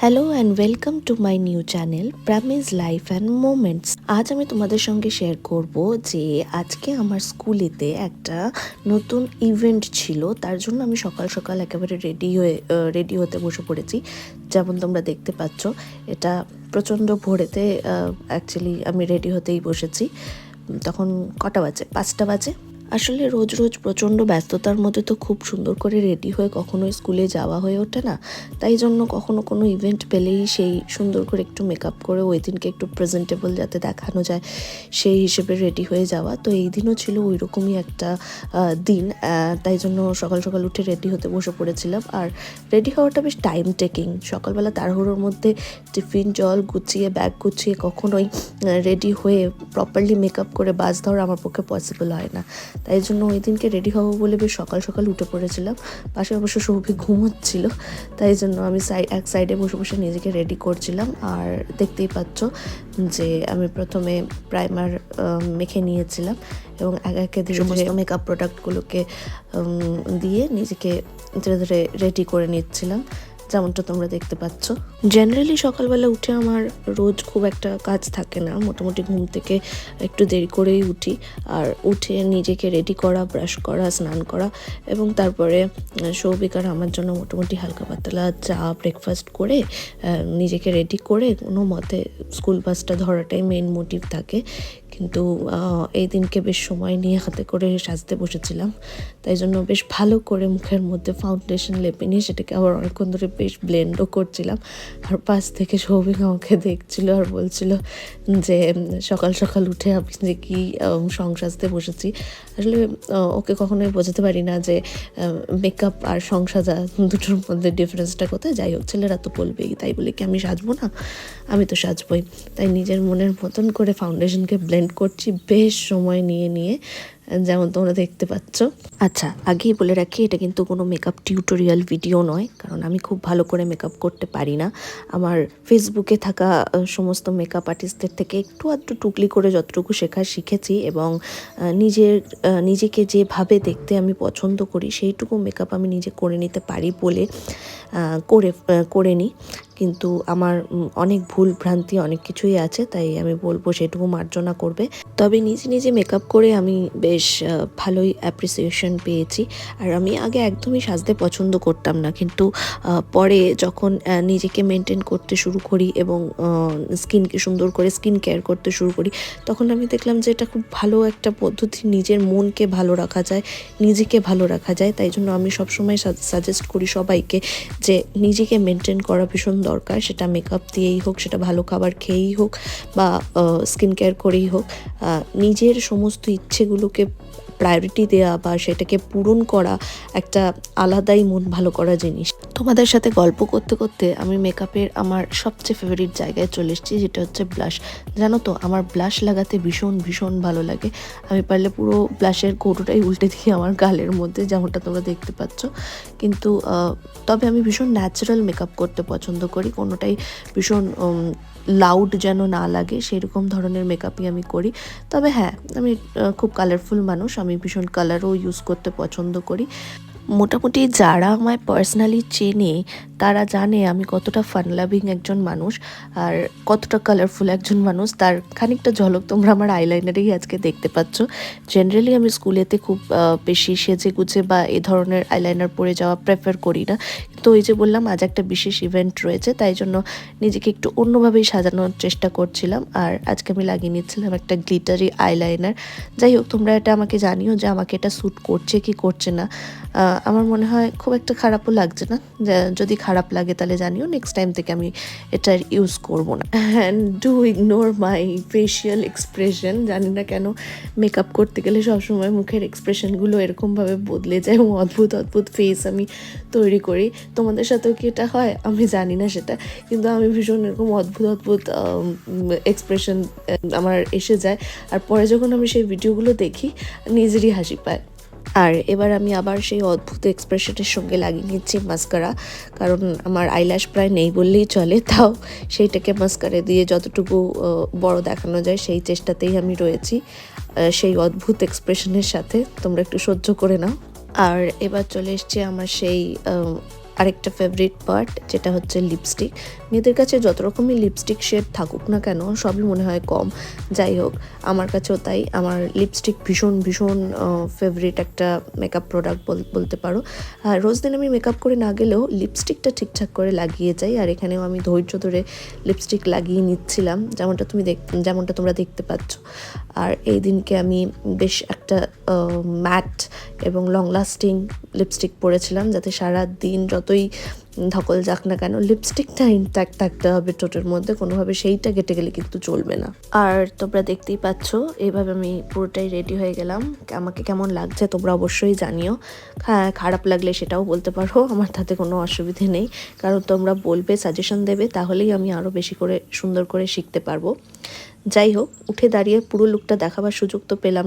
Hello and welcome to my new channel promise life and moments. আজ আমি তোমাদের সঙ্গে শেয়ার করব যে আজকে আমার স্কুলেতে একটা নতুন ইভেন্ট ছিল, তার জন্য আমি সকাল সকাল একেবারে রেডি হতে বসে পড়েছি। যেমন তোমরা দেখতে পাচ্ছ, এটা প্রচণ্ড ভোরেতে অ্যাকচুয়ালি আমি রেডি হতেই বসেছি। তখন কটা বাজে? 5টা বাজে। আসলে রোজ রোজ প্রচণ্ড ব্যস্ততার মধ্যে তো খুব সুন্দর করে রেডি হয়ে কখনোই স্কুলে যাওয়া হয়ে ওঠে না। তাই জন্য কখনো কোনো ইভেন্ট পেলেই সেই সুন্দর করে একটু মেকআপ করে ওই দিনকে একটু প্রেজেন্টেবল যাতে দেখানো যায় সেই হিসেবে রেডি হয়ে যাওয়া। তো এই দিনও ছিল ওই রকমই একটা দিন। তাই জন্য সকাল সকাল উঠে রেডি হতে বসে পড়েছিলাম। আর রেডি হওয়াটা বেশ টাইম টেকিং। সকালবেলা তাড়াহুড়োর মধ্যে টিফিন জল গুছিয়ে ব্যাগ গুছিয়ে কখনোই রেডি হয়ে প্রপারলি মেকআপ করে বাস ধরা আমার পক্ষে পসিবল হয় না। তাই জন্য ওই দিনকে রেডি হবো বলে বেশ সকাল সকাল উঠে পড়েছিলাম। পাশে অবশ্য সৌভিক ঘুমোচ্ছিল, তাই জন্য আমি এক সাইডে বসে বসে নিজেকে রেডি করছিলাম। আর দেখতেই পাচ্ছ যে আমি প্রথমে প্রাইমার মেখে নিয়েছিলাম এবং একে ধীরে ধীরে মেকআপ প্রোডাক্টগুলোকে দিয়ে নিজেকে ধীরে ধীরে রেডি করে নিচ্ছিলাম, যেমনটা তোমরা দেখতে পাচ্ছ। জেনারেলি সকালবেলা উঠে আমার রোজ খুব একটা কাজ থাকে না, মোটামুটি ঘুম থেকে একটু দেরি করেই উঠি। আর উঠে নিজেকে রেডি করা, ব্রাশ করা, স্নান করা এবং তারপরে সৌভিক আর আমার জন্য মোটামুটি হালকা পাতলা চা ব্রেকফাস্ট করে নিজেকে রেডি করে কোনো মতে স্কুল বাসটা ধরাটাই মেইন মোটিভ থাকে। কিন্তু এই দিনকে বেশ সময় নিয়ে হাতে করে সাজতে বসেছিলাম, তাই জন্য বেশ ভালো করে মুখের মধ্যে ফাউন্ডেশন লেপে নিয়ে সেটাকে আবার অনেকক্ষণ ধরে বেশ ব্লেন্ডও করছিলাম। আর পাশ থেকে সৌভিক আমাকে দেখছিল আর বলছিল যে সকাল সকাল উঠে আপনি যে কী সং সাজতে বসেছি। আসলে ওকে কখনোই বোঝাতে পারি না যে মেকআপ আর সং সাজা দুটোর মধ্যে ডিফারেন্সটা কোথায়। যাই হোক, ছেলেরা তো বলবেই, তাই বলে কি আমি সাজবো না? আমি তো সাজবই। তাই নিজের মনের মতন করে ফাউন্ডেশনকে ব্লেন্ড করছি বেশ সময় নিয়ে নিয়ে, যেমন তোমরা দেখতে পাচ্ছ। আচ্ছা, আগেই বলে রাখি, এটা কিন্তু কোনো মেকআপ টিউটোরিয়াল ভিডিও নয়, কারণ আমি খুব ভালো করে মেকআপ করতে পারি না। আমার ফেসবুকে থাকা সমস্ত মেকআপ আর্টিস্টদের থেকে একটু আধটু টুকলি করে যতটুকু শিখেছি এবং নিজেকে যেভাবে দেখতে আমি পছন্দ করি সেইটুকু মেকআপ আমি নিজে করে নিতে পারি বলে করে নিই। কিন্তু আমার অনেক ভুল ভ্রান্তি অনেক কিছুই আছে, তাই আমি বলবো সেটুকু মার্জনা করবে। তবে নিজে নিজে মেকআপ করে আমি বেশ ভালোই অ্যাপ্রিসিয়েশন পেয়েছি। আর আমি আগে একদমই সাজতে পছন্দ করতাম না, কিন্তু পরে যখন নিজেকে মেনটেন করতে শুরু করি এবং স্কিনকে সুন্দর করে স্কিন কেয়ার করতে শুরু করি, তখন আমি দেখলাম যে এটা খুব ভালো একটা পদ্ধতি। নিজের মনকে ভালো রাখা যায়, নিজেকে ভালো রাখা যায়। তাই জন্য আমি সবসময় সাজেস্ট করি সবাইকে যে নিজেকে মেনটেন করা ভীষণ দরকার। সেটা মেকআপ দিয়েই হোক, সেটা ভালো খাবার খেয়েই হোক, বা স্কিন কেয়ার করেই হোক। নিজের সমস্ত ইচ্ছেগুলোকে প্রায়োরিটি দেওয়া বা সেটাকে পূরণ করা একটা আলাদাই মন ভালো করা জিনিস। তোমাদের সাথে গল্প করতে করতে আমি মেকআপের আমার সবচেয়ে ফেভারিট জায়গায় চলে এসেছি, যেটা হচ্ছে ব্লাশ। জানো তো, আমার ব্লাশ লাগাতে ভীষণ ভীষণ ভালো লাগে। আমি পারলে পুরো ব্লাশের কৌটোটাই উল্টে দিই আমার গালের মধ্যে, যেমনটা তোমরা দেখতে পাচ্ছ। কিন্তু তবে আমি ভীষণ ন্যাচারাল মেকআপ করতে পছন্দ করি, কোনোটাই ভীষণ লাউড যেন না লাগে সেরকম ধরনের মেকআপই আমি করি। তবে হ্যাঁ, আমি খুব কালারফুল মানুষ, আমি ভীষণ কালারও ইউজ করতে পছন্দ করি। মোটামুটি যারা আমায় পার্সোনালি চেনে তারা জানে আমি কতটা ফান লাভিং একজন মানুষ আর কতটা কালারফুল একজন মানুষ। তার খানিকটা ঝলক তোমরা আমার আইলাইনারেই আজকে দেখতে পাচ্ছ। জেনারেলি আমি স্কুলেতে খুব বেশি সেজে গুজে বা এ ধরনের আইলাইনার পরে যাওয়া প্রেফার করি না, তো ওই যে বললাম আজ একটা বিশেষ ইভেন্ট রয়েছে, তাই জন্য নিজেকে একটু অন্যভাবেই সাজানোর চেষ্টা করছিলাম। আর আজকে আমি লাগিয়ে নিচ্ছিলাম একটা গ্লিটারি আইলাইনার। যাই হোক, তোমরা এটা আমাকে জানিও যে আমাকে এটা স্যুট করছে কি করছে না। আমার মনে হয় খুব একটা খারাপও লাগছে না। যদি খারাপ লাগে তাহলে জানিও, নেক্সট টাইম থেকে আমি এটার ইউজ করবো না। And do ignore my facial expression. জানি না কেন মেকআপ করতে গেলে সবসময় মুখের এক্সপ্রেশনগুলো এরকমভাবে বদলে যায় এবং অদ্ভুত অদ্ভুত ফেস আমি তৈরি করি। তোমাদের সাথেও কি এটা হয় আমি জানি না সেটা, কিন্তু আমি ভীষণ এরকম অদ্ভুত অদ্ভুত এক্সপ্রেশন আমার এসে যায়। আর পরে যখন আমি সেই ভিডিওগুলো দেখি নিজেরই হাসি পায়। আর এবার আমি আবার সেই অদ্ভুত এক্সপ্রেশনের সঙ্গে লাগিয়ে নিচ্ছি মাস্কারা, কারণ আমার আইল্যাশ প্রায় নেই বললেই চলে। তাও সেইটাকে মাস্কারা দিয়ে যতটুকু বড় দেখানো যায় সেই চেষ্টাতেই আমি রয়েছি, সেই অদ্ভুত এক্সপ্রেশনের সাথে। তোমরা একটু সহ্য করে নাও। আর এবার চলে এসছে আমার সেই আরেকটা ফেভারিট পার্ট, যেটা হচ্ছে লিপস্টিক। মেয়েদের কাছে যত রকমই লিপস্টিক শেড থাকুক না কেন, সবই মনে হয় কম। যাই হোক, আমার কাছেও তাই। আমার লিপস্টিক ভীষণ ভীষণ ফেভারিট একটা মেকআপ প্রোডাক্ট বলতে পারো। রোজ দিন আমি মেকআপ করে না গেলেও লিপস্টিকটা ঠিকঠাক করে লাগিয়ে যাই, আর এখানেও আমি ধৈর্য ধরে লিপস্টিক লাগিয়ে নিচ্ছিলাম, যেমনটা তোমরা দেখতে পাচ্ছ। আর এই দিনকে আমি বেশ একটা ম্যাট এবং লং লাস্টিং লিপস্টিক পরেছিলাম, যাতে সারা দিন যতই ধকল যাক না কেন লিপস্টিকটা ইনট্যাক্ট থাকতে হবে ঠোঁটের মধ্যে, কোনোভাবে সেইটা কেটে গেলে কিন্তু চলবে না। আর তোমরা দেখতেই পাচ্ছ এইভাবে আমি পুরোটাই রেডি হয়ে গেলাম। আমাকে কেমন লাগছে তোমরা অবশ্যই জানিও। হ্যাঁ, খারাপ লাগলে সেটাও বলতে পারো, আমার তাতে কোনো অসুবিধে নেই, কারণ তোমরা বলবে, সাজেশন দেবে, তাহলেই আমি আরও বেশি করে সুন্দর করে শিখতে পারবো। যাই হোক, উঠে দাঁড়িয়ে পুরো লুকটা দেখাবার সুযোগ তো পেলাম না।